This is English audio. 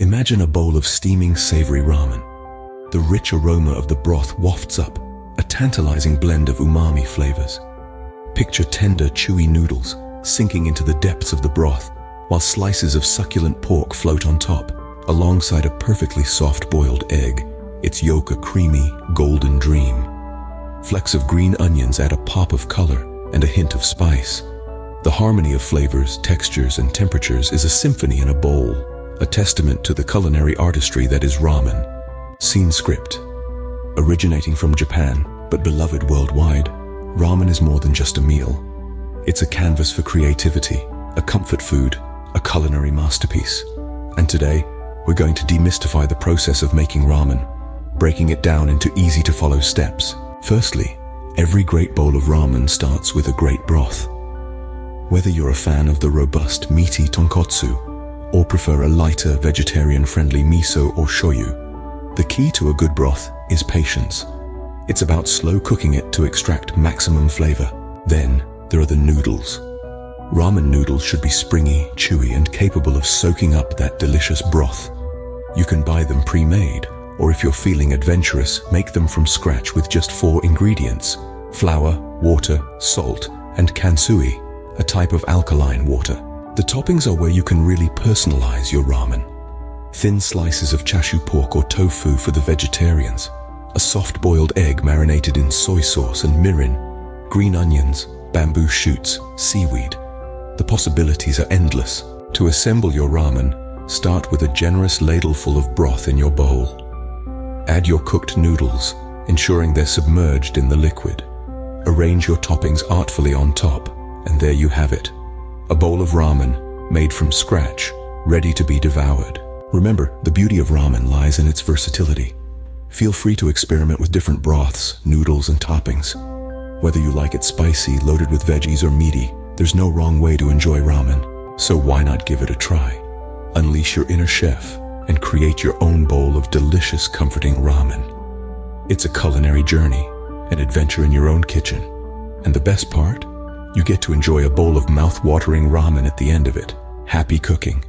Imagine a bowl of steaming, savory ramen. The rich aroma of the broth wafts up, a tantalizing blend of umami flavors. Picture tender, chewy noodles sinking into the depths of the broth, while slices of succulent pork float on top, alongside a perfectly soft boiled egg, its yolk a creamy, golden dream. Flecks of green onions add a pop of color and a hint of spice. The harmony of flavors, textures, and temperatures is a symphony in a bowl, a testament to the culinary artistry that is ramen. Scene script. Originating from Japan, but beloved worldwide, ramen is more than just a meal. It's a canvas for creativity, a comfort food, a culinary masterpiece. And today, we're going to demystify the process of making ramen, breaking it down into easy-to-follow steps. Firstly, every great bowl of ramen starts with a great broth. Whether you're a fan of the robust, meaty tonkotsu, or prefer a lighter, vegetarian-friendly miso or shoyu, the key to a good broth is patience. It's about slow cooking it to extract maximum flavor. Then, there are the noodles. Ramen noodles should be springy, chewy, and capable of soaking up that delicious broth. You can buy them pre-made, or if you're feeling adventurous, make them from scratch with just 4 ingredients: flour, water, salt, and kansui, a type of alkaline water. The toppings are where you can really personalize your ramen. Thin slices of chashu pork or tofu for the vegetarians, a soft boiled egg marinated in soy sauce and mirin, green onions, bamboo shoots, seaweed. The possibilities are endless. To assemble your ramen, start with a generous ladleful of broth in your bowl. Add your cooked noodles, ensuring they're submerged in the liquid. Arrange your toppings artfully on top, and there you have it. A bowl of ramen, made from scratch, ready to be devoured. Remember, the beauty of ramen lies in its versatility. Feel free to experiment with different broths, noodles, and toppings. Whether you like it spicy, loaded with veggies, or meaty, there's no wrong way to enjoy ramen. So why not give it a try? Unleash your inner chef and create your own bowl of delicious, comforting ramen. It's a culinary journey, an adventure in your own kitchen. And the best part? You get to enjoy a bowl of mouth-watering ramen at the end of it. Happy cooking!